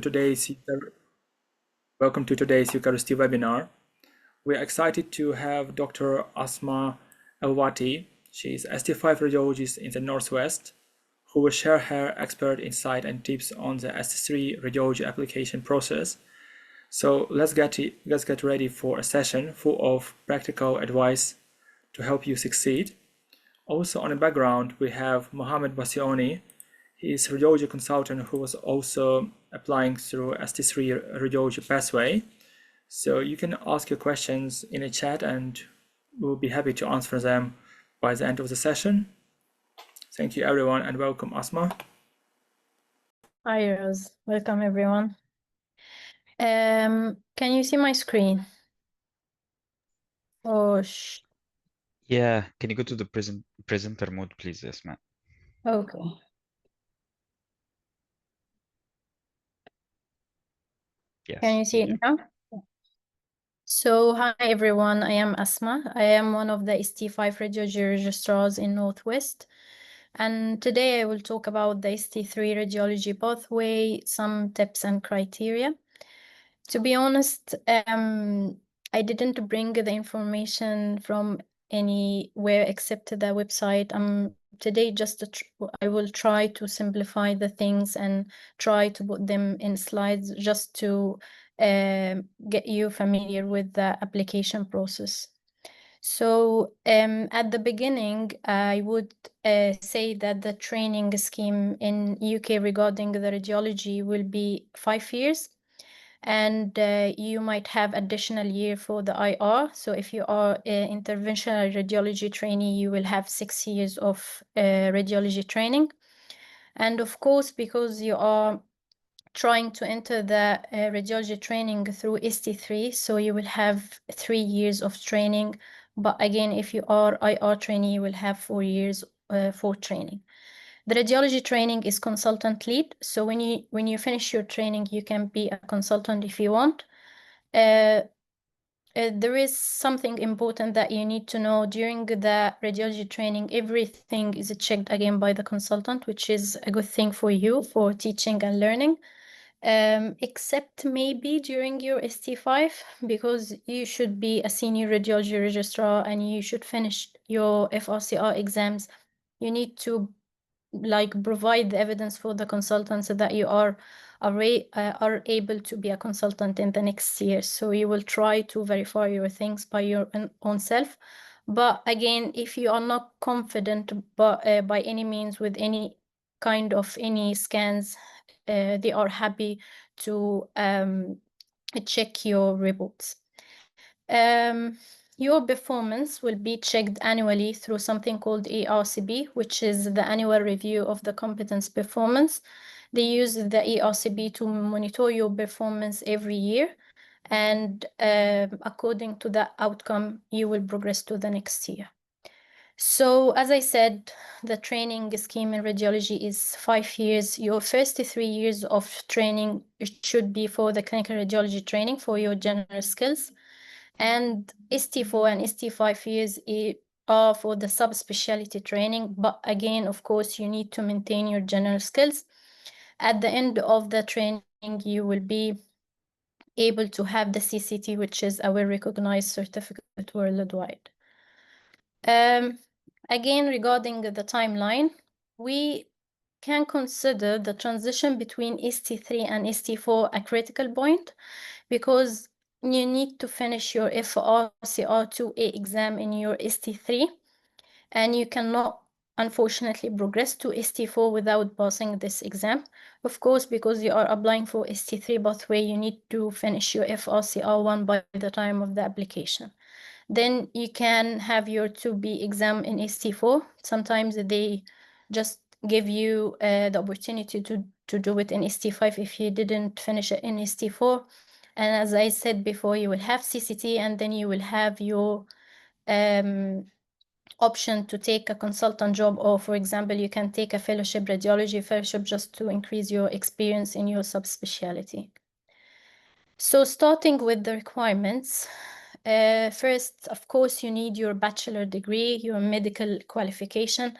to today's welcome to today's Eucharisty webinar. We are excited to have Dr. Asma Elwati. She is ST5 radiologist in the Northwest, who will share her expert insight and tips on the ST3 radiology application process. So let's get ready for a session full of practical advice to help you succeed. Also on the background, we have Mohammed Basioni. He is a radiology consultant who was also applying through ST3 radiology pathway. So you can ask your questions in a chat and we'll be happy to answer them by the end of the session. Thank you everyone and welcome Asma. Hi Rose, welcome everyone. Can you see my screen? Oh, Yeah, can you go to the presenter mode, please, Asma? okay. Yes. Can you see it now? So, hi everyone, I am Asma. I am one of the ST5 radiology registrars in Northwest. And today I will talk about the ST3 radiology pathway, some tips and criteria. To be honest, I didn't bring the information from anywhere except the website. Today I will try to simplify the things and try to put them in slides just to get you familiar with the application process. So at the beginning, I would say that the training scheme in UK regarding the radiology will be 5 years. And you might have additional year for the IR. So if you are an interventional radiology trainee, you will have 6 years of radiology training. And of course, because you are trying to enter the radiology training through ST3, so you will have 3 years of training. But again, if you are IR trainee, you will have 4 years for training. The radiology training is consultant lead. So when you finish your training, you can be a consultant if you want. There is something important that you need to know during the radiology training. Everything is checked again by the consultant, which is a good thing for you for teaching and learning. Except maybe during your ST5, because you should be a senior radiology registrar and you should finish your FRCR exams. You need to provide the evidence for the consultant so that you are able to be a consultant in the next year. So you will try to verify your things by your own self. But again, if you are not confident by any means with any kind of any scans, they are happy to check your reports. Your performance will be checked annually through something called ERCP, which is the annual review of the competence performance. They use the ERCP to monitor your performance every year. And according to the outcome, you will progress to the next year. So as I said, the training scheme in radiology is 5 years. Your first 3 years of training should be for the clinical radiology training for your general skills. And ST4 and ST5 years are for the subspecialty training. But again, of course, you need to maintain your general skills. At the end of the training, you will be able to have the CCT, which is a well-recognized certificate worldwide. Again, regarding the timeline, we can consider the transition between ST3 and ST4 a critical point, because you need to finish your FRCR2A exam in your ST3, and you cannot, unfortunately, progress to ST4 without passing this exam. Of course, because you are applying for ST3 pathway, you need to finish your FRCR1 by the time of the application. Then you can have your 2B exam in ST4. Sometimes they just give you the opportunity to do it in ST5 if you didn't finish it in ST4. And as I said before, you will have CCT, and then you will have your option to take a consultant job, or for example, you can take a fellowship, radiology fellowship, just to increase your experience in your subspecialty. So starting with the requirements, first, of course, you need your bachelor degree, your medical qualification.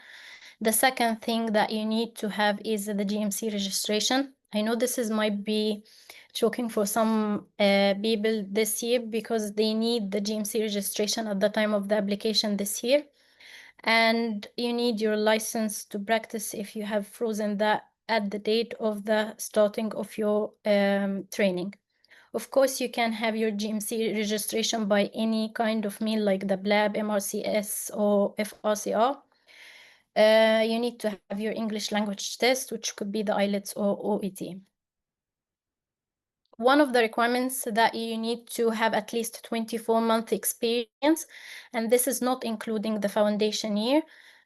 The second thing that you need to have is the GMC registration. I know might be shocking for some people this year because they need the GMC registration at the time of the application this year. And you need your license to practice if you have frozen that at the date of the starting of your training. Of course, you can have your GMC registration by any kind of mean like the BLAB, MRCS, or FRCR. You need to have your English language test, which could be the IELTS or OET. One of the requirements that you need to have at least 24-month experience, and this is not including the foundation year.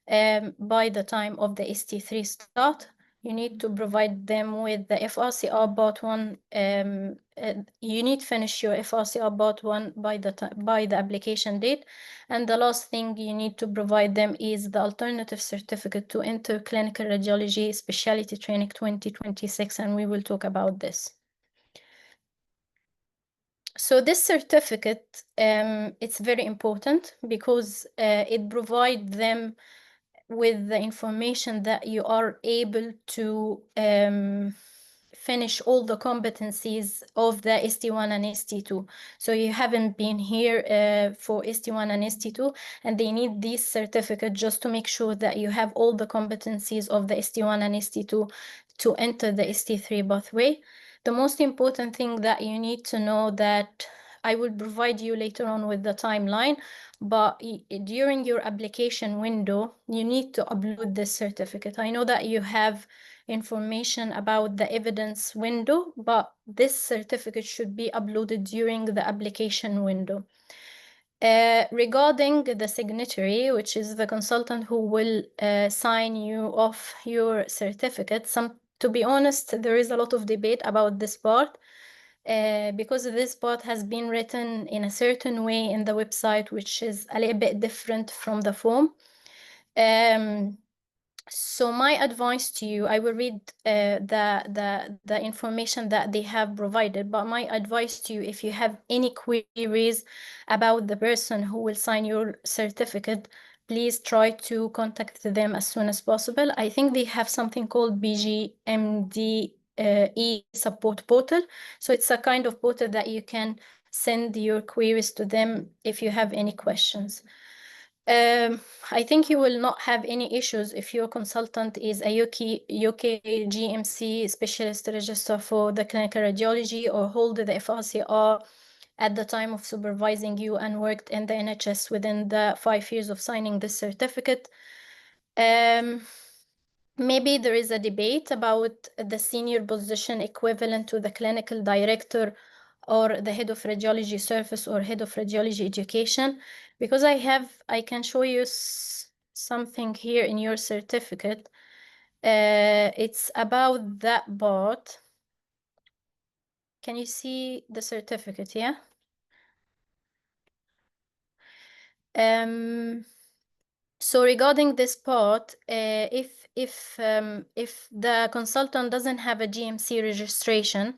By the time of the ST3 start, you need to provide them with the FRCR Part 1. You need to finish your FRCR Part 1 by the application date. And the last thing you need to provide them is the alternative certificate to enter clinical radiology specialty training 2026, and we will talk about this. So this certificate, it's very important because it provides them with the information that you are able to finish all the competencies of the ST1 and ST2. So you haven't been here for ST1 and ST2, and they need this certificate just to make sure that you have all the competencies of the ST1 and ST2 to enter the ST3 pathway. The most important thing that you need to know that I will provide you later on with the timeline, but during your application window, you need to upload this certificate. I know that you have information about the evidence window, but this certificate should be uploaded during the application window. Regarding the signatory, which is the consultant who will sign you off your certificate, to be honest, there is a lot of debate about this part. Because this part has been written in a certain way in the website, which is a little bit different from the form. So my advice to you, I will read the information that they have provided, but my advice to you, if you have any queries about the person who will sign your certificate, please try to contact them as soon as possible. I think they have something called BGMD support portal. So it's a kind of portal that you can send your queries to them if you have any questions. I think you will not have any issues if your consultant is a UK GMC specialist register for the clinical radiology or hold the FRCR at the time of supervising you and worked in the NHS within the 5 years of signing this certificate. Maybe there is a debate about the senior position equivalent to the clinical director or the head of radiology service or head of radiology education, because I can show you something here in your certificate. It's about that part. Can you see the certificate? Yeah. So regarding this part, if the consultant doesn't have a GMC registration,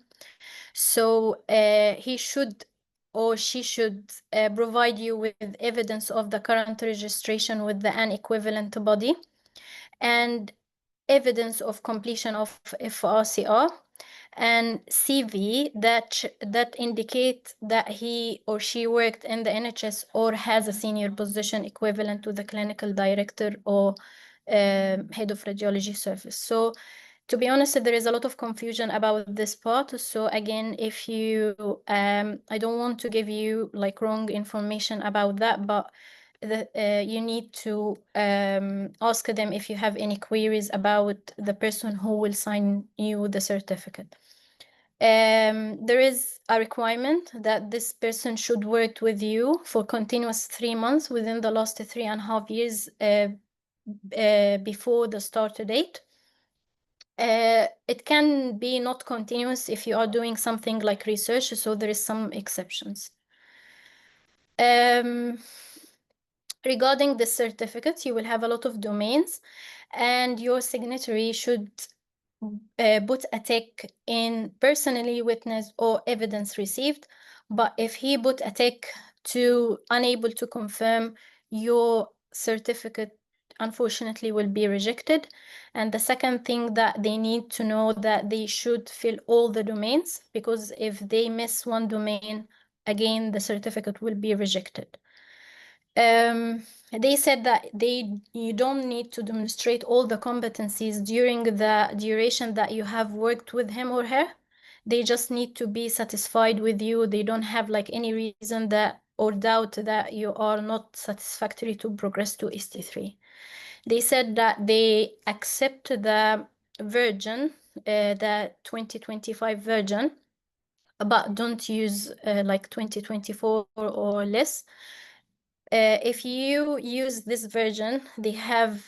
so he should or she should provide you with evidence of the current registration with the an equivalent body and evidence of completion of FRCR and CV that indicate that he or she worked in the NHS or has a senior position equivalent to the clinical director or head of radiology service. So to be honest, there is a lot of confusion about this part. So again, if you, I don't want to give you like wrong information about that, but you need to ask them if you have any queries about the person who will sign you the certificate. There is a requirement that this person should work with you for continuous 3 months within the last 3.5 years before the start date. It can be not continuous if you are doing something like research, so there is some exceptions. Regarding the certificates, you will have a lot of domains, and your signatory should put a tick in personally witnessed or evidence received. But if he put a tick to unable to confirm, your certificate unfortunately will be rejected. And the second thing that they need to know that they should fill all the domains, because if they miss one domain, again, the certificate will be rejected. They said that you don't need to demonstrate all the competencies during the duration that you have worked with him or her. They just need to be satisfied with you. They don't have like any reason that or doubt that you are not satisfactory to progress to ST3. They said that they accept the version, the 2025 version, but don't use like 2024 or less. If you use this version, they have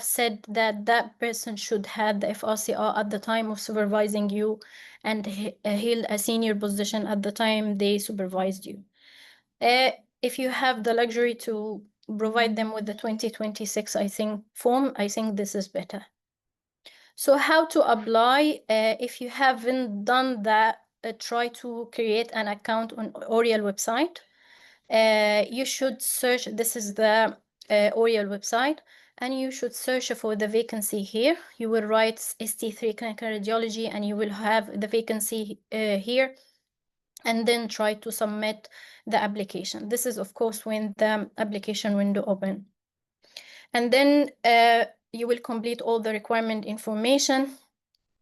said that that person should have the FRCR at the time of supervising you and held a senior position at the time they supervised you. If you have the luxury to provide them with the 2026, I think, form, I think this is better. So how to apply? If you haven't done that, try to create an account on Oriel website. You should search, this is the Oriel website, and you should search for the vacancy here. You will write ST3 clinical radiology and you will have the vacancy here, and then try to submit the application. This is, of course, when the application window open. And then you will complete all the requirement information.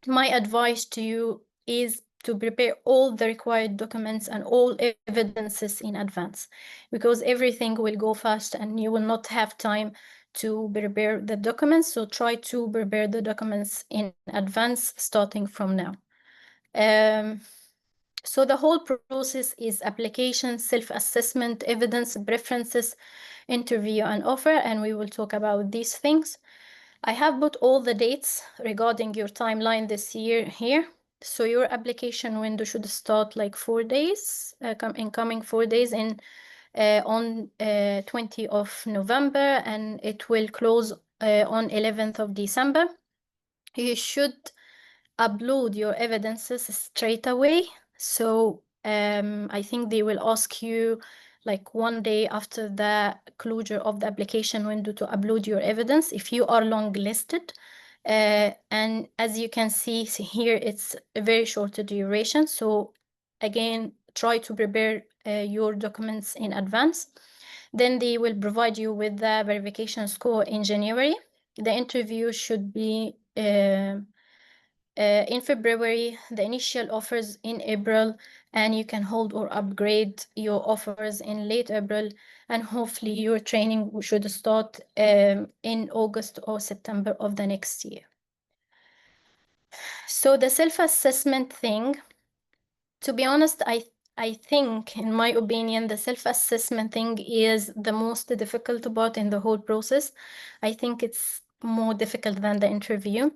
My advice to you is to prepare all the required documents and all evidences in advance, because everything will go fast and you will not have time to prepare the documents. So try to prepare the documents in advance, starting from now. So the whole process is application, self-assessment, evidence, preferences, interview, and offer, and we will talk about these things. I have put all the dates regarding your timeline this year here. So your application window should start like 4 days, coming 4 days on 20th of November, and it will close on 11th of December. You should upload your evidences straight away. So I think they will ask you like 1 day after the closure of the application window to upload your evidence if you are long listed. And as you can see here, it's a very short duration. So again, try to prepare your documents in advance. Then they will provide you with the verification score in January. The interview should be in February, the initial offers in April, and you can hold or upgrade your offers in late April, and hopefully your training should start in August or September of the next year. So the self-assessment thing, to be honest, I think, in my opinion, the self-assessment thing is the most difficult part in the whole process. I think it's more difficult than the interview.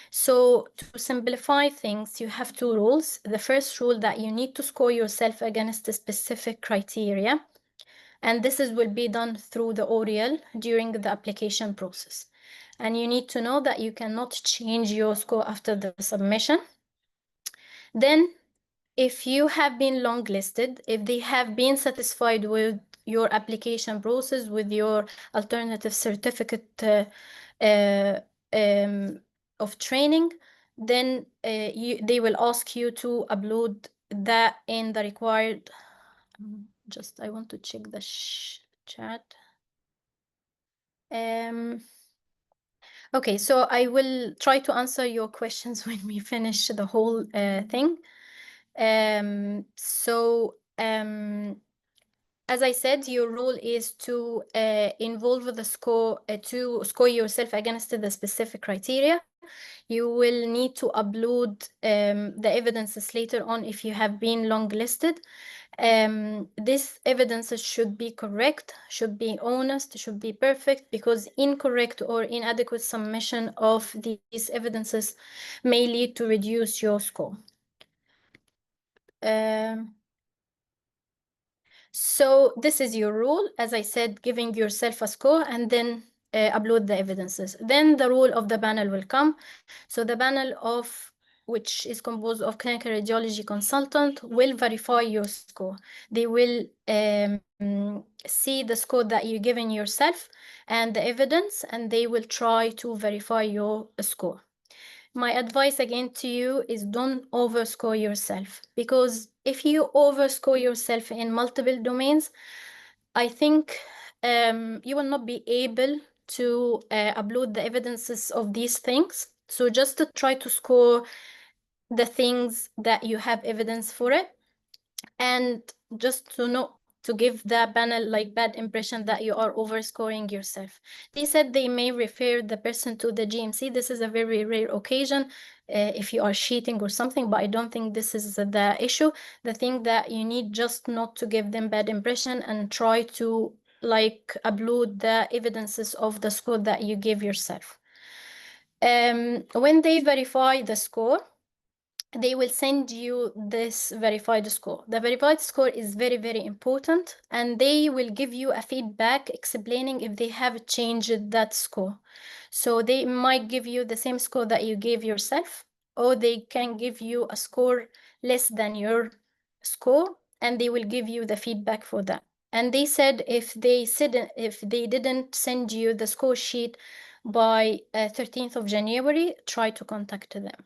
So to simplify things, you have 2 rules. The first rule, that you need to score yourself against a specific criteria. And this will be done through the Oriel during the application process. And you need to know that you cannot change your score after the submission. Then, if you have been longlisted, if they have been satisfied with your application process, with your alternative certificate of training, then they will ask you to upload that in the required. I want to check the chat. Okay, so I will try to answer your questions when we finish the whole thing. As I said, your role is to involve the score, to score yourself against the specific criteria. You will need to upload the evidences later on if you have been longlisted. This evidence should be correct, should be honest, should be perfect, because incorrect or inadequate submission of these evidences may lead to reduce your score. So this is your rule, as I said, giving yourself a score and then upload the evidences. Then the rule of the panel will come. So the panel of which is composed of clinical radiology consultant, will verify your score. They will see the score that you've given yourself and the evidence, and they will try to verify your score. My advice again to you is don't overscore yourself, because if you overscore yourself in multiple domains, I think you will not be able to upload the evidences of these things. So just to try to score the things that you have evidence for it, and just to not to give the panel like bad impression that you are overscoring yourself. They said they may refer the person to the GMC. This is a very rare occasion if you are cheating or something, but I don't think this is the issue. The thing that you need just not to give them bad impression and try to like upload the evidences of the score that you give yourself. When they verify the score, they will send you this verified score. The verified score is very, very important, and they will give you a feedback explaining if they have changed that score. So they might give you the same score that you gave yourself, or they can give you a score less than your score, and they will give you the feedback for that. And they said if they didn't send you the score sheet by 13th of January, try to contact them.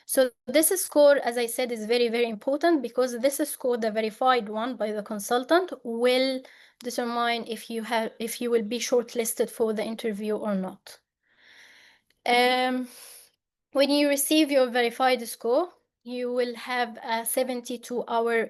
So this score, as I said, is very, very important, because this score, the verified one by the consultant, will determine if you will be shortlisted for the interview or not. When you receive your verified score, you will have a 72-hour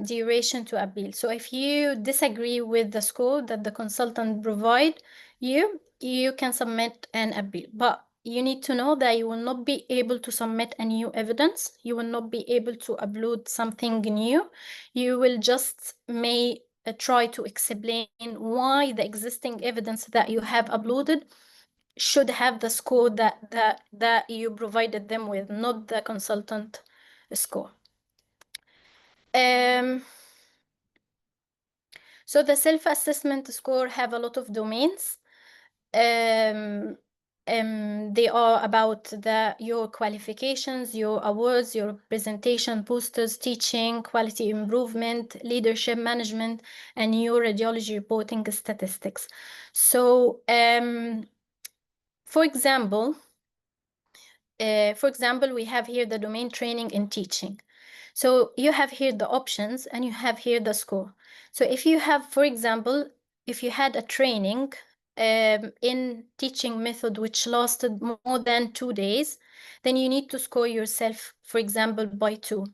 duration to appeal. So if you disagree with the score that the consultant provide you, you can submit an appeal. But you need to know that you will not be able to submit a new evidence. You will not be able to upload something new. You will just may try to explain why the existing evidence that you have uploaded should have the score that you provided them with, not the consultant score. So the self-assessment score have a lot of domains. They are about your qualifications, your awards, your presentation, posters, teaching, quality improvement, leadership management, and your radiology reporting statistics. So, for example, we have here the domain training and teaching. So you have here the options and you have here the score. So if you have, for example, if you had a training in teaching method which lasted more than 2 days, then you need to score yourself, for example, by 2.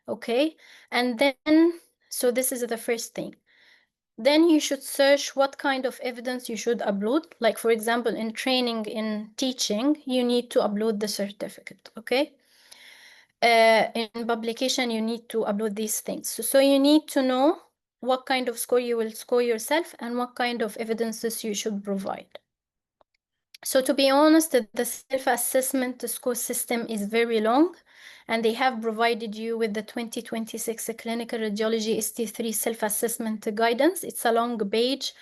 Okay, and then, so this is the first thing. Then you should search what kind of evidence you should upload. Like, for example, in training, in teaching, you need to upload the certificate, okay? In publication, you need to upload these things. So you need to know what kind of score you will score yourself and what kind of evidences you should provide. So to be honest, the self-assessment score system is very long, and they have provided you with the 2026 Clinical Radiology ST3 self-assessment guidance. It's a long page.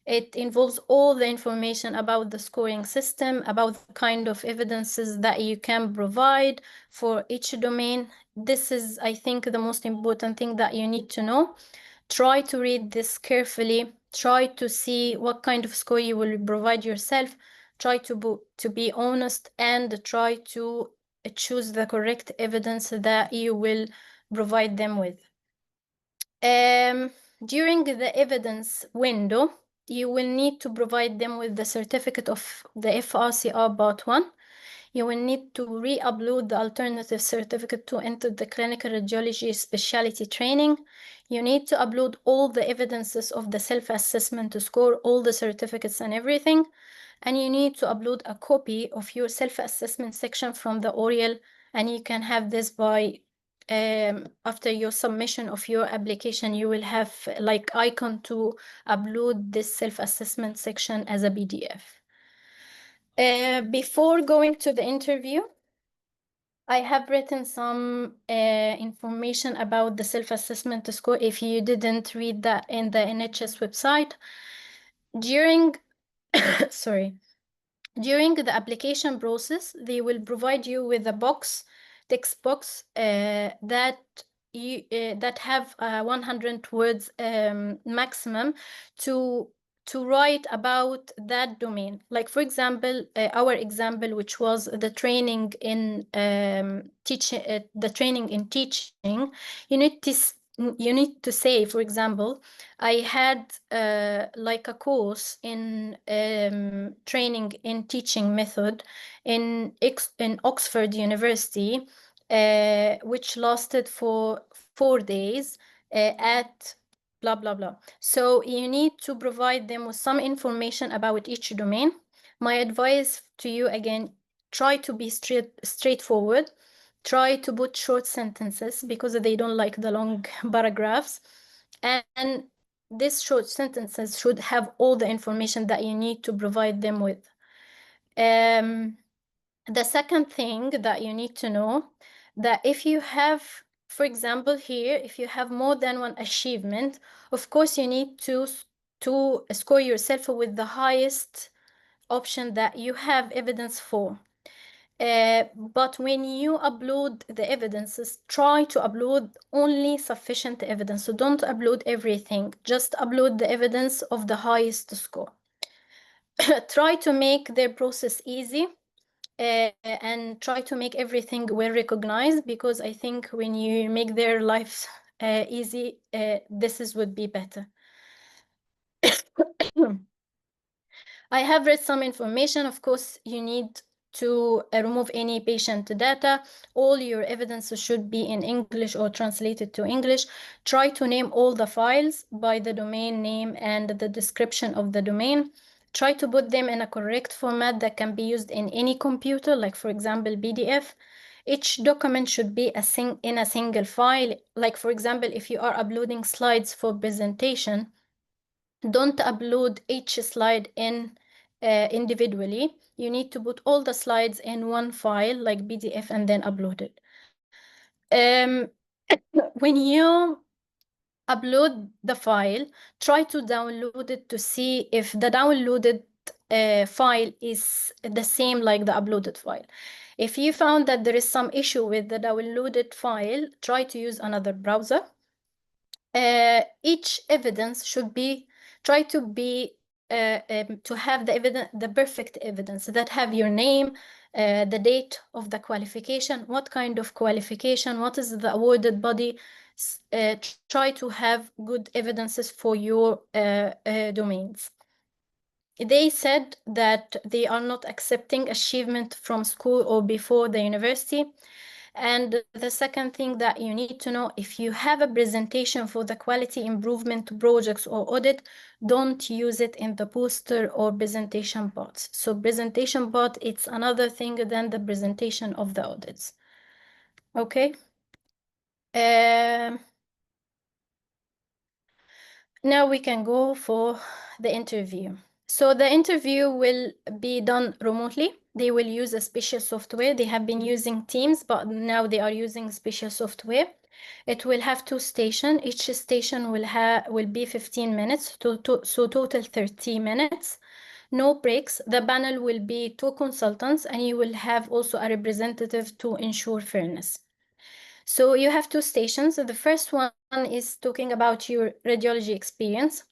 It involves all the information about the scoring system, about the kind of evidences that you can provide for each domain. This is, I think, the most important thing that you need to know. Try to read this carefully. Try to see what kind of score you will provide yourself. Try to be honest, and try to choose the correct evidence that you will provide them with. During the evidence window, you will need to provide them with the certificate of the FRCR Part 1. You will need to re-upload the alternative certificate to enter the clinical radiology specialty training. You need to upload all the evidences of the self-assessment to score, all the certificates and everything. And you need to upload a copy of your self-assessment section from the ORIAL, and you can have this by after your submission of your application. You will have like icon to upload this self-assessment section as a PDF. Before going to the interview, I have written some information about the self-assessment score if you didn't read that in the NHS website. During sorry, during the application process, they will provide you with a box text box that have 100 words maximum to write about that domain. Like, for example, our example, which was the training in teaching, you need to say, for example, I had like a course in training in teaching method in Oxford University, which lasted for 4 days at blah, blah, blah. So you need to provide them with some information about each domain. My advice to you, again, try to be straightforward. Try to put short sentences because they don't like the long paragraphs. And these short sentences should have all the information that you need to provide them with. The second thing that you need to know, that if you have, for example, here, if you have more than one achievement, of course, you need to score yourself with the highest option that you have evidence for. But when you upload the evidences, try to upload only sufficient evidence. So don't upload everything. Just upload the evidence of the highest score. Try to make their process easy. And try to make everything well recognized, because I think when you make their lives easy, this would be better. I have read some information. Of course, you need to remove any patient data. All your evidence should be in English or translated to English. Try to name all the files by the domain name and the description of the domain. Try to put them in a correct format that can be used in any computer, like, for example, PDF. Each document should be in a single file. Like, for example, if you are uploading slides for presentation, don't upload each slide in individually. You need to put all the slides in one file, like PDF, and then upload it. When you upload the file, try to download it to see if the downloaded file is the same like the uploaded file. If you found that there is some issue with the downloaded file, try to use another browser. Each evidence should be, try to be to have the evidence, the perfect evidence that have your name, the date of the qualification, what kind of qualification, what is the awarded body. Try to have good evidences for your domains. They said that they are not accepting achievement from school or before the university. And the second thing that you need to know, if you have a presentation for the quality improvement projects or audit, don't use it in the poster or presentation parts. So presentation part, it's another thing than the presentation of the audits. Okay. Now we can go for the interview. So the interview will be done remotely. They will use a special software. They have been using Teams, but now they are using special software. It will have 2 stations. Each station will be 15 minutes, so total 30 minutes. No breaks. The panel will be 2 consultants, and you will have also a representative to ensure fairness. So you have 2 stations. The first one is talking about your radiology experience.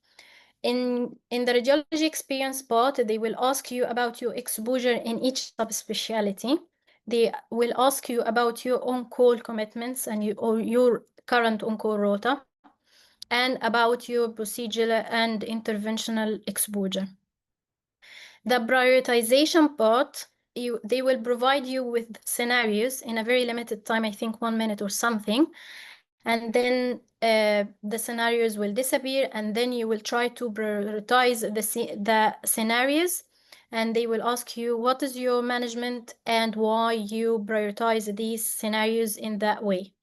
In the radiology experience part, they will ask you about your exposure in each subspecialty. They will ask you about your on-call commitments and your current on-call rota, and about your procedural and interventional exposure. The prioritization part, they will provide you with scenarios in a very limited time, I think 1 minute or something. And then the scenarios will disappear, and then you will try to prioritize the scenarios, and they will ask you what is your management and why you prioritize these scenarios in that way.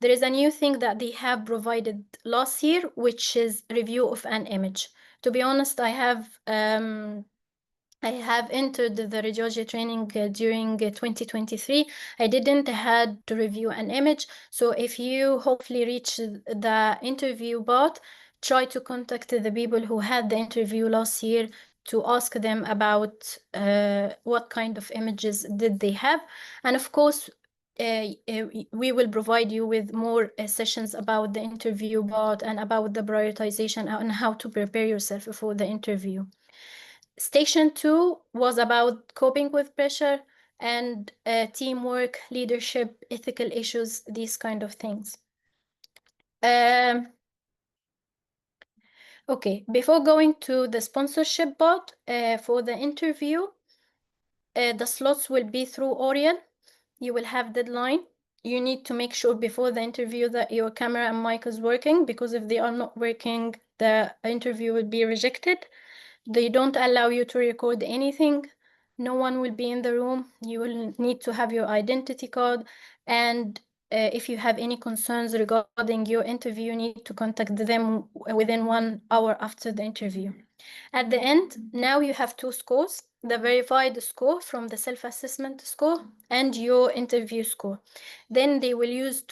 There is a new thing that they have provided last year, which is review of an image. To be honest, I have entered the radiology training during 2023. I didn't had to review an image. So if you hopefully reach the interview part, try to contact the people who had the interview last year to ask them about what kind of images did they have. And of course, we will provide you with more sessions about the interview part and about the prioritization and how to prepare yourself for the interview. Station 2 was about coping with pressure and teamwork, leadership, ethical issues, these kind of things. Okay, before going to the sponsorship part for the interview, the slots will be through Oriel. You will have deadline. You need to make sure before the interview that your camera and mic is working, because if they are not working, the interview will be rejected. They don't allow you to record anything. No one will be in the room. You will need to have your identity card. And if you have any concerns regarding your interview, you need to contact them within 1 hour after the interview. At the end, now you have 2 scores, the verified score from the self-assessment score and your interview score. Then they will use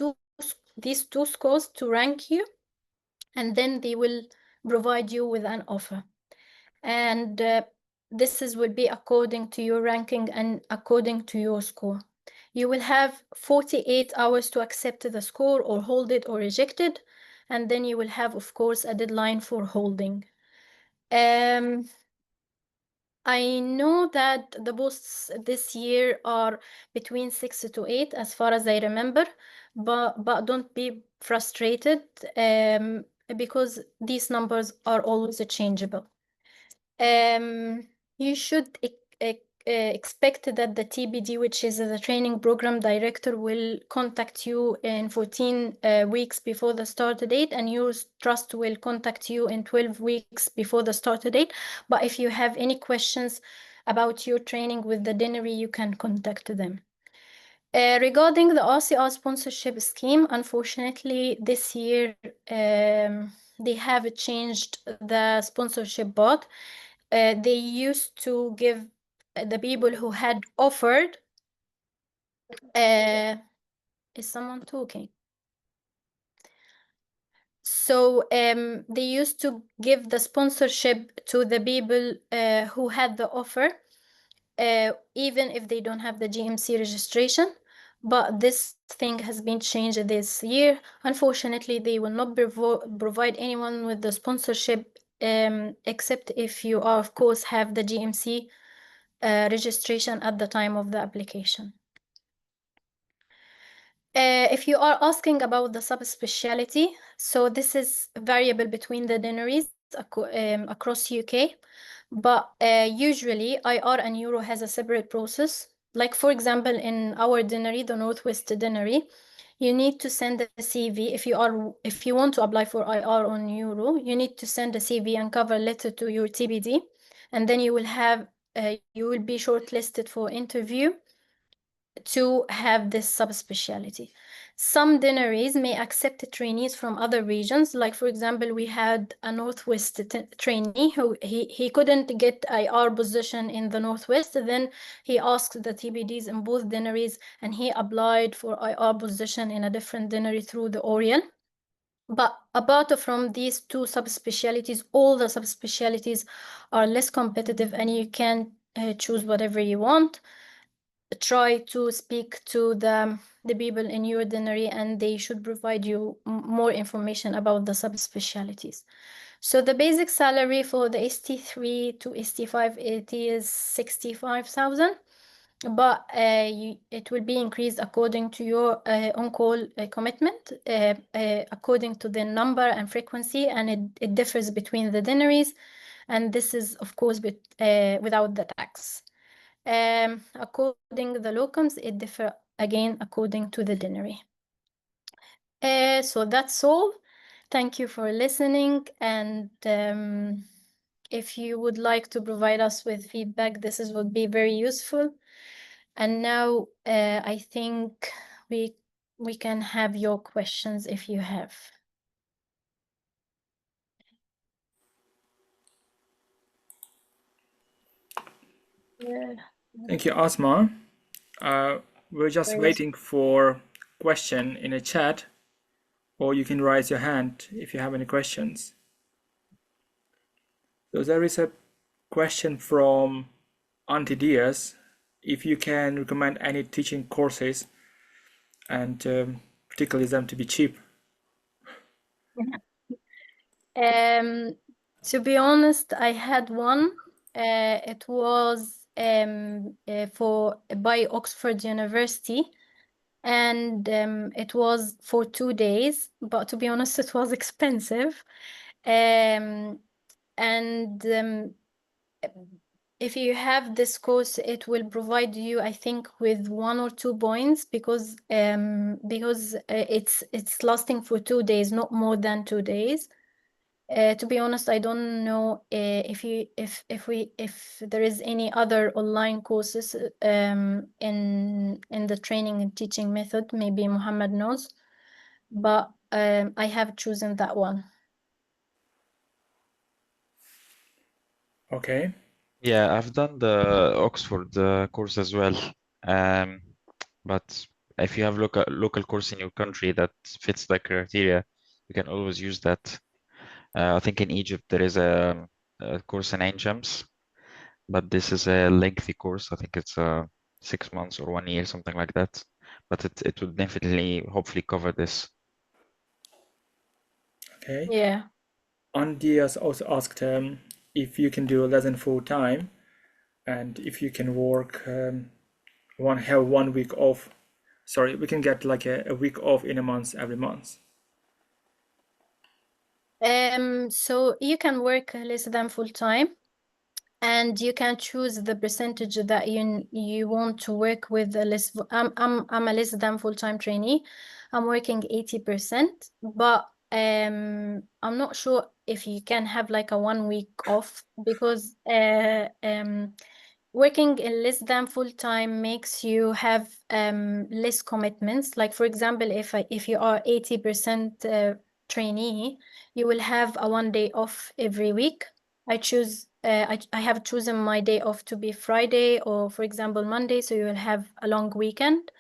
these 2 scores to rank you, and then they will provide you with an offer. And will be according to your ranking and according to your score. You will have 48 hours to accept the score or hold it or reject it. And then you will have, of course, a deadline for holding. I know that the posts this year are between 6 to 8, as far as I remember, but don't be frustrated because these numbers are always changeable. You should expect that the TBD, which is the training program director, will contact you in 14 weeks before the start date, and your trust will contact you in 12 weeks before the start date. But if you have any questions about your training with the deanery, you can contact them. Regarding the RCR sponsorship scheme, unfortunately, this year they have changed the sponsorship part. They used to give the people who had offered. Is someone talking? So they used to give the sponsorship to the people who had the offer, even if they don't have the GMC registration. But this thing has been changed this year. Unfortunately, they will not provide anyone with the sponsorship except if you are, of course, have the GMC registration at the time of the application. If you are asking about the subspecialty, so this is variable between the deaneries across UK, but usually IR and Euro has a separate process. Like, for example, in our deanery, the Northwest Deanery, you need to send a CV. If you want to apply for IR on Euro, you need to send a CV and cover letter to your TBD, and then you will be shortlisted for interview to have this subspecialty. Some deaneries may accept trainees from other regions. Like, for example, we had a Northwest trainee who he couldn't get IR position in the Northwest. Then he asked the TBDs in both deaneries, and he applied for IR position in a different deanery through the Oriel. But apart from these 2 subspecialties, all the subspecialties are less competitive, and you can choose whatever you want. Try to speak to the people in your deanery, and they should provide you more information about the subspecialties. So the basic salary for the ST3 to ST5 it is 65,000, but it will be increased according to your on-call commitment, according to the number and frequency, and it differs between the deaneries, and this is, of course, without the tax. According to the locums, it differs again according to the deanery. So that's all. Thank you for listening, and if you would like to provide us with feedback, would be very useful. And now I think we can have your questions if you have. Thank you, Asma. We're just Very waiting for question in the chat, or you can raise your hand if you have any questions. So there is a question from Auntie Diaz. If you can recommend any teaching courses and particularly them to be cheap? To be honest, I had one. It was by Oxford University, and it was for 2 days. But to be honest, it was expensive. Um, and if you have this course, it will provide you, I think, with 1 or 2 points because it's lasting for 2 days, not more than 2 days. To be honest, I don't know if there is any other online courses in the training and teaching method. Maybe Muhammad knows, but I have chosen that one. Okay. Yeah, I've done the Oxford course as well. But if you have local course in your country that fits the criteria, you can always use that. I think in Egypt there is a course in Ain Shams, but this is a lengthy course. I think it's 6 months or 1 year, something like that. But it would definitely, hopefully, cover this. Okay. Yeah. Andias also asked if you can do less than full time, and if you can work have 1 week off. Sorry, we can get like a week off in a month every month. So you can work less than full time, and you can choose the percentage that you want to work with. I'm a less than full time trainee. I'm working 80%, but I'm not sure if you can have like a 1 week off because working in less than full time makes you have less commitments. Like for example, if you are 80% trainee, you will have a 1 day off every week. I have chosen my day off to be Friday or, for example, Monday, so you will have a long weekend.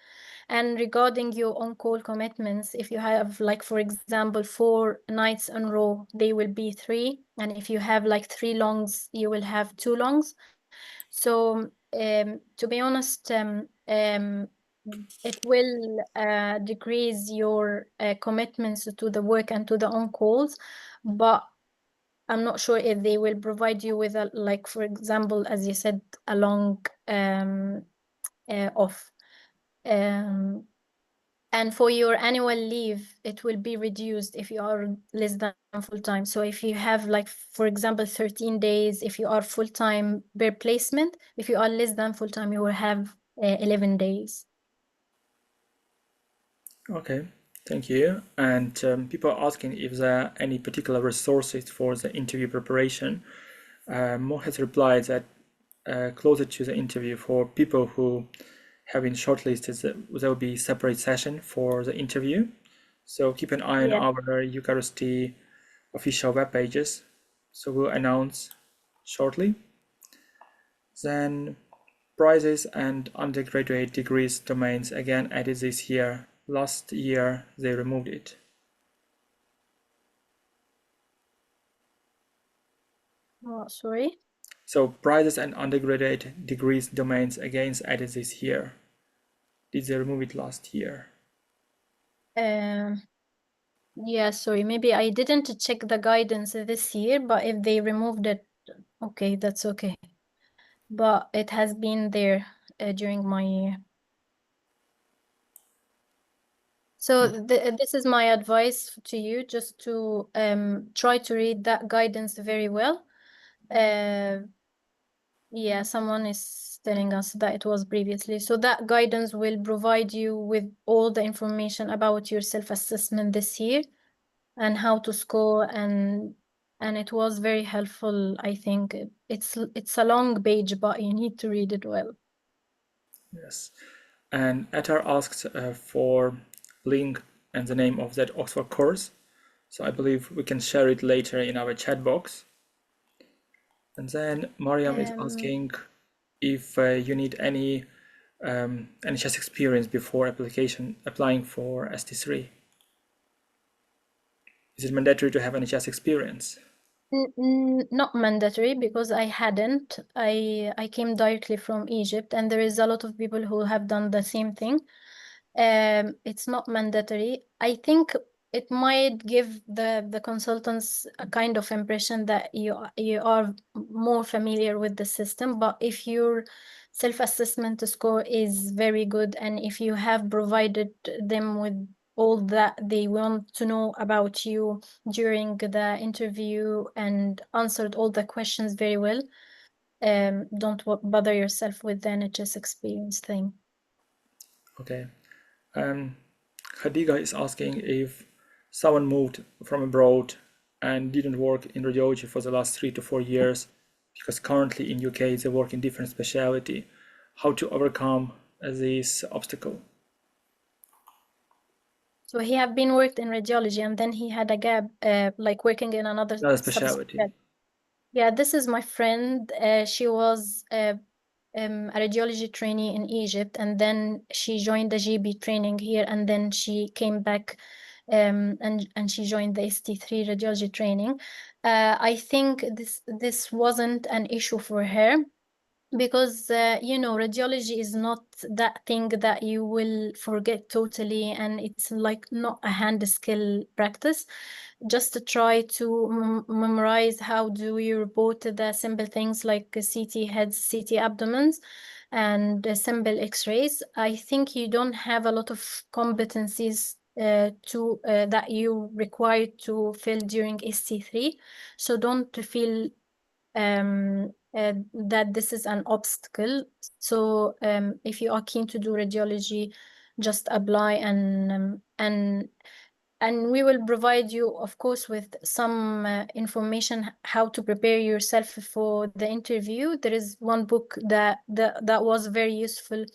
And regarding your on-call commitments, if you have, like, for example, 4 nights in a row, they will be 3. And if you have like 3 longs, you will have 2 longs. So to be honest, it will decrease your commitments to the work and to the on-calls, but I'm not sure if they will provide you with a, like, for example, as you said, a long off. And for your annual leave, it will be reduced if you are less than full time. So if you have, like, for example, 13 days, if you are full time per placement, if you are less than full time, you will have 11 days. Okay, thank you. And people are asking if there are any particular resources for the interview preparation. Mo has replied that closer to the interview, for people who have been shortlisted, there will be separate session for the interview. So keep an eye on Yeah. our Eucharisty official web pages. So we'll announce shortly. Then prizes and undergraduate degrees domains again added this year. Last year they removed it. Oh, sorry. So prizes and undergraduate degrees domains again added this year. Did they remove it last year? Yeah, sorry. Maybe I didn't check the guidance this year, but if they removed it, okay, that's okay. But it has been there during my year. So this is my advice to you, just to try to read that guidance very well. Yeah, someone is telling us that it was previously. So that guidance will provide you with all the information about your self-assessment this year and how to score, and it was very helpful. I think it's a long page, but you need to read it well. Yes. And Atar asked for link and the name of that Oxford course. So I believe we can share it later in our chat box. And then Mariam is asking if you need any NHS experience before applying for ST3. Is it mandatory to have NHS experience? Not mandatory, because I hadn't. I came directly from Egypt, and there is a lot of people who have done the same thing. It's not mandatory. I think it might give the consultants a kind of impression that you are more familiar with the system, but if your self-assessment score is very good and if you have provided them with all that they want to know about you during the interview and answered all the questions very well, don't bother yourself with the NHS experience thing. Okay. Khadiga is asking if someone moved from abroad and didn't work in radiology for the last 3 to 4 years, because currently in UK they work in different specialty, how to overcome this obstacle. So he had been worked in radiology and then he had a gap, like working in another Specialty. Yeah, this is my friend. She was a radiology trainee in Egypt, and then she joined the GB training here, and then she came back, and she joined the ST3 radiology training. I think this wasn't an issue for her, because radiology is not that thing that you will forget totally, and it's like not a hand skill practice. Just to try to memorize how do you report the simple things like CT heads, CT abdomens, and simple x-rays. I think you don't have a lot of competencies that you require to fill during ST3, so don't feel that this is an obstacle. So if you are keen to do radiology, just apply, and we will provide you, of course, with some information how to prepare yourself for the interview. There is one book that was very useful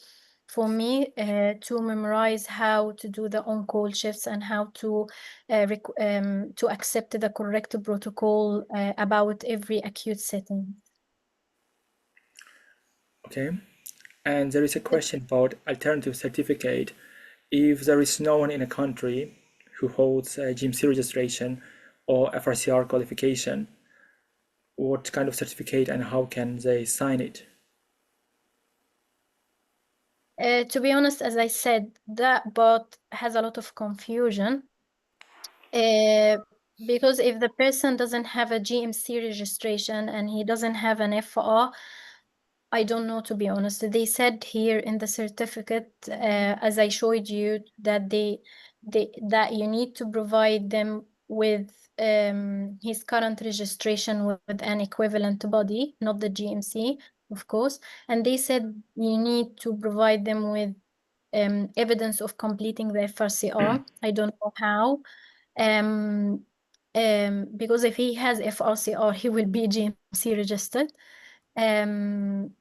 for me to memorize how to do the on-call shifts and how to accept the correct protocol about every acute setting. Okay. And there is a question about alternative certificate. If there is no one in a country who holds a GMC registration or FRCR qualification, what kind of certificate and how can they sign it? To be honest, as I said, that part has a lot of confusion. Because if the person doesn't have a GMC registration and he doesn't have an FR, I don't know, to be honest. They said here in the certificate, as I showed you, that that you need to provide them with his current registration with an equivalent body, not the GMC, of course. And they said you need to provide them with evidence of completing the FRCR. I don't know how. Because if he has FRCR, he will be GMC registered. And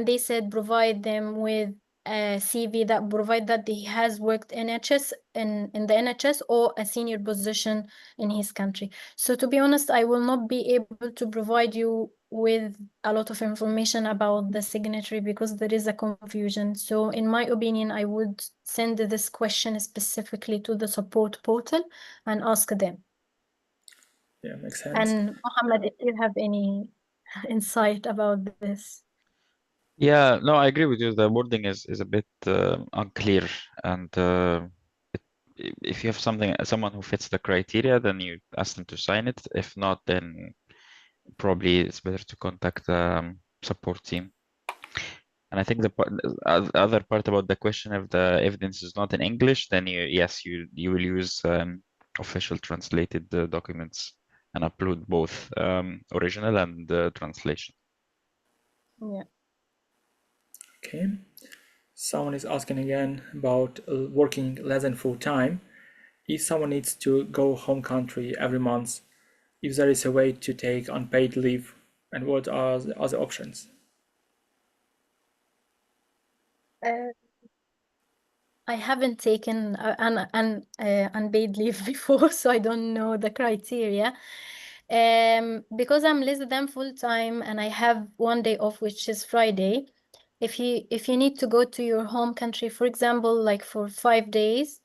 they said provide them with a CV that provide that he has worked NHS in the NHS or a senior position in his country. So to be honest, I will not be able to provide you with a lot of information about the signatory because there is a confusion. So in my opinion, I would send this question specifically to the support portal and ask them. Yeah, makes sense. And Mohammed, if you have any insight about this. Yeah, no, I agree with you. The wording is a bit unclear, and if you have someone who fits the criteria, then you ask them to sign it. If not, then probably it's better to contact the support team. And I think the other part about the question, if the evidence is not in English, then you will use official translated documents and upload both original and translation. Yeah. Okay. Someone is asking again about working less than full time. If someone needs to go home country every month, if there is a way to take unpaid leave, and what are the other options? I haven't taken an unpaid leave before, so I don't know the criteria. Because I'm less than full time and I have one day off, which is Friday. If you need to go to your home country, for example, like for 5 days,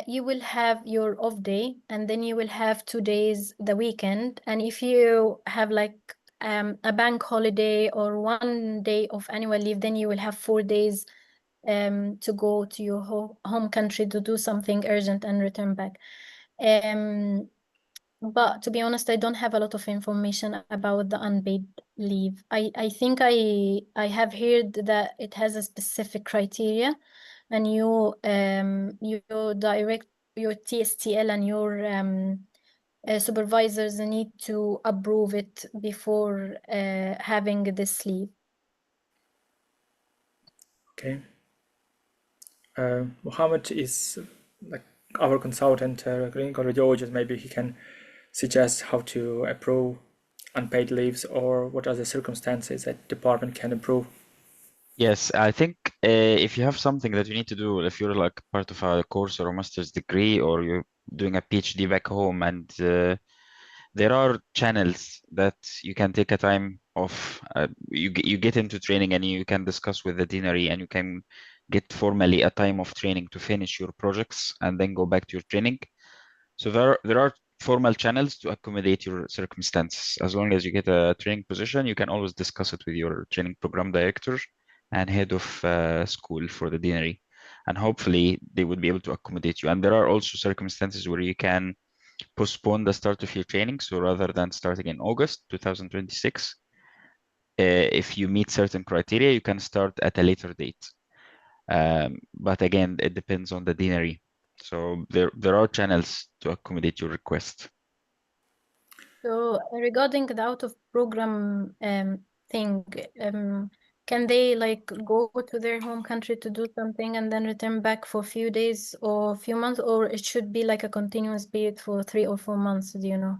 you will have your off day, and then you will have 2 days the weekend. And if you have like a bank holiday or 1 day of annual leave, then you will have 4 days to go to your home country to do something urgent and return back. But to be honest, I don't have a lot of information about the unpaid leave. I think I have heard that it has a specific criteria, and you direct your TSTL and your supervisors need to approve it before having this leave. Okay. Mohammed is like our consultant, clinical radiologist. Maybe he can suggest how to approve unpaid leaves, or what are the circumstances that department can approve. Yes, I think if you have something that you need to do, if you're like part of a course or a master's degree, or you're doing a PhD back home, and there are channels that you can take a time off. You get into training and you can discuss with the deanery, and you can get formally a time of training to finish your projects and then go back to your training. So there are formal channels to accommodate your circumstances. As long as you get a training position, you can always discuss it with your training program director and head of school for the deanery, and hopefully they would be able to accommodate you. And there are also circumstances where you can postpone the start of your training. So rather than starting in August 2026, if you meet certain criteria, you can start at a later date. But again, it depends on the deanery. So there are channels to accommodate your request. So regarding the out of program thing, can they like go to their home country to do something and then return back for a few days or a few months, or it should be like a continuous period for 3 or 4 months? Do you know?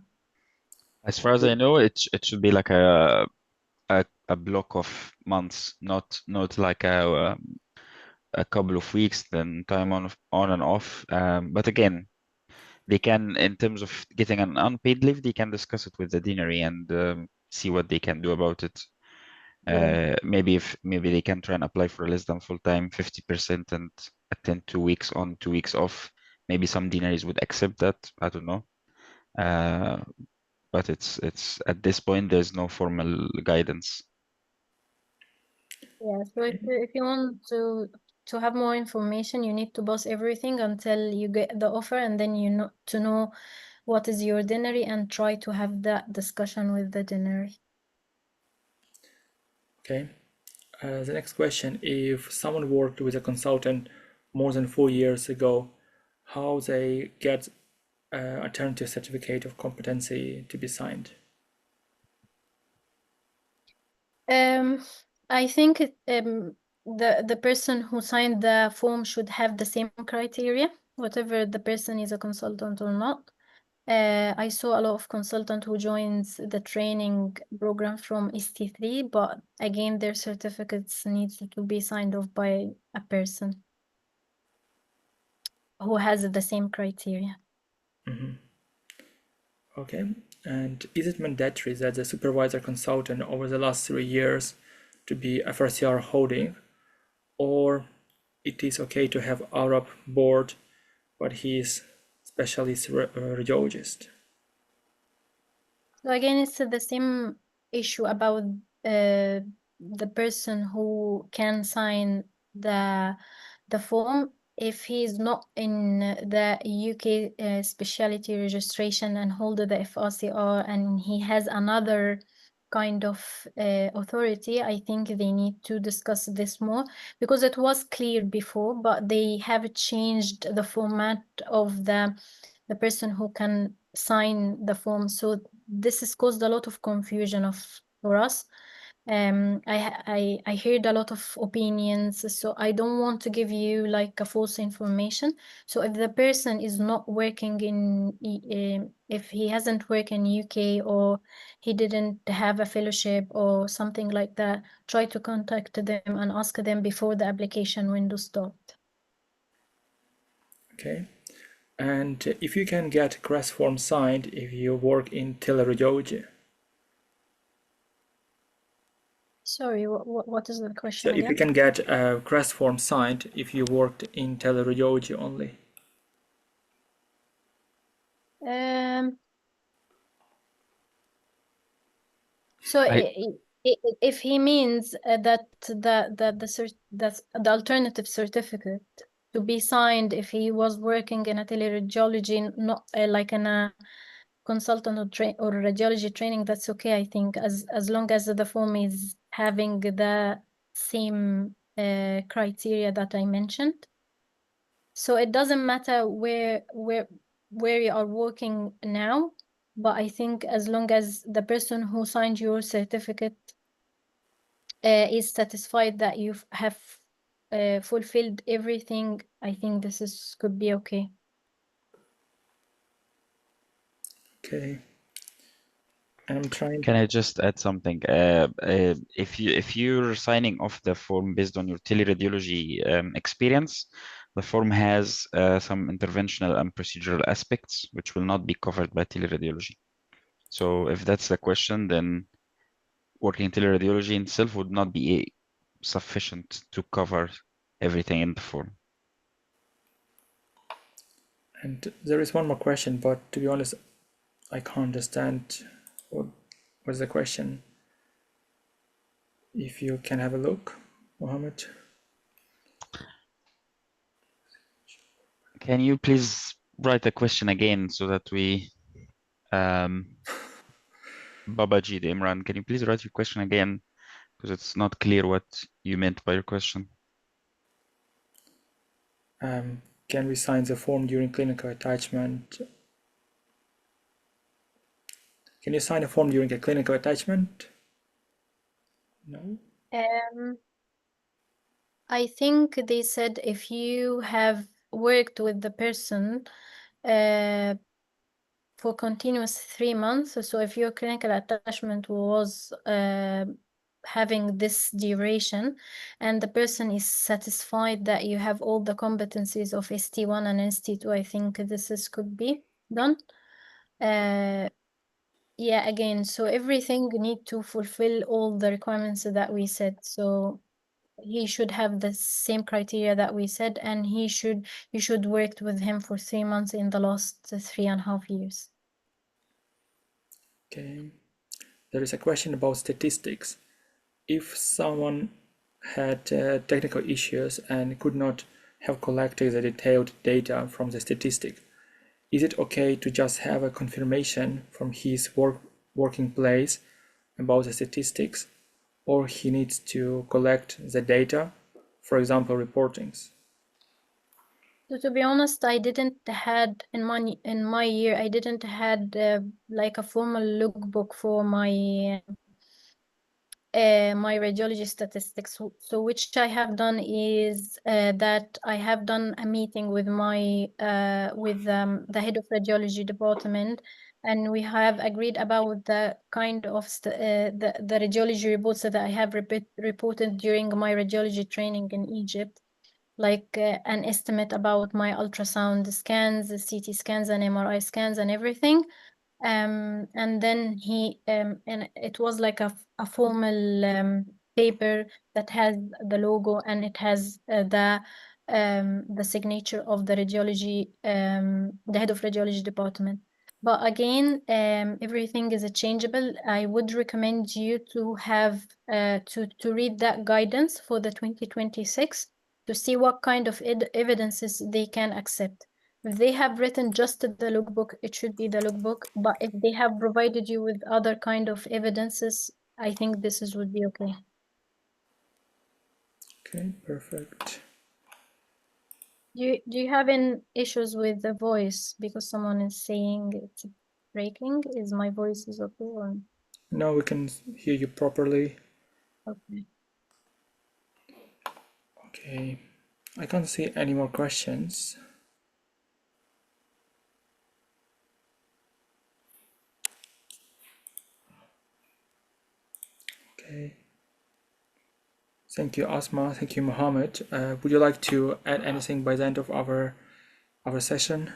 As far as I know, it should be like a block of months, not like a couple of weeks, then time on and off. But again, they can, in terms of getting an unpaid leave, they can discuss it with the deanery and see what they can do about it. Yeah. Maybe they can try and apply for less than full time, 50%, and attend 2 weeks on, 2 weeks off. Maybe some deaneries would accept that. I don't know. But it's at this point there's no formal guidance. Yeah. So if you want to have more information, you need to pause everything until you get the offer, and then you know to know what is your deanery and try to have that discussion with the deanery. Okay. The next question: if someone worked with a consultant more than 4 years ago, how they get alternative certificate of competency to be signed? I think the person who signed the form should have the same criteria, whatever the person is a consultant or not. I saw a lot of consultant who joins the training program from ST3, but again, their certificates need to be signed off by a person who has the same criteria. Okay. And is it mandatory that the supervisor consultant over the last 3 years to be FRCR holding, or it is okay to have Arab board, but he is specialist radiologist? So again, it's the same issue about the person who can sign the form. If he's not in the UK specialty registration and holder the FRCR, and he has another kind of authority, I think they need to discuss this more, because it was clear before, but they have changed the format of the person who can sign the form. So this has caused a lot of confusion for us. I heard a lot of opinions, so I don't want to give you like a false information. So if the person is not working if he hasn't worked in UK, or he didn't have a fellowship or something like that, try to contact them and ask them before the application window starts. Okay. And if you can get CREST form signed if you work in teleradiology. Sorry, what is the So question if you again? can get a CREST form signed if you worked in teleradiology only. So I If he means that the alternative certificate to be signed if he was working in a teleradiology, not like in a consultant or radiology training, that's okay, I think, as long as the form is having the same criteria that I mentioned. So it doesn't matter where you are working now, but I think as long as the person who signed your certificate is satisfied that you have fulfilled everything, I think this could be okay. Okay. I'm trying. Can I just add something? If you're signing off the form based on your teleradiology experience, the form has some interventional and procedural aspects which will not be covered by teleradiology. So if that's the question, then working in teleradiology in itself would not be sufficient to cover everything in the form. And there is one more question, but to be honest, I can't understand what was the question. If you can have a look, Mohammed. Can you please write the question again so that we Babaji Imran, can you please write your question again? Because it's not clear what you meant by your question. Can we sign the form during clinical attachment? Can you sign a form during a clinical attachment? No. I think they said if you have worked with the person for continuous 3 months, so if your clinical attachment was having this duration and the person is satisfied that you have all the competencies of ST1 and ST2, I think could be done. Yeah, again, so everything need to fulfill all the requirements that we said. So he should have the same criteria that we said, and you should worked with him for 3 months in the last 3.5 years. Okay. There is a question about statistics. If someone had technical issues and could not have collected the detailed data from the statistic, is it okay to just have a confirmation from his working place about the statistics, or he needs to collect the data, for example, reportings? So to be honest, I didn't had in my year, I didn't had like a formal lookbook for my my radiology statistics. So which I have done is that I have done a meeting with my the head of radiology department, and we have agreed about the kind of the radiology reports that I have reported during my radiology training in Egypt, like an estimate about my ultrasound scans, the CT scans and MRI scans and everything. And then and it was like a formal paper that has the logo, and it has the signature of the radiology, the head of radiology department. But again, everything is changeable. I would recommend you to have to read that guidance for the 2026 to see what kind of evidences they can accept. If they have written just the lookbook, it should be the lookbook. But if they have provided you with other kind of evidences, I think would be okay. Okay, perfect. Do you have any issues with the voice? Because someone is saying it's breaking. Is my voice is okay or Now we can hear you properly. okay? Okay, I can't see any more questions. Okay. Thank you, Asma. Thank you, Mohammed. Would you like to add anything by the end of our session?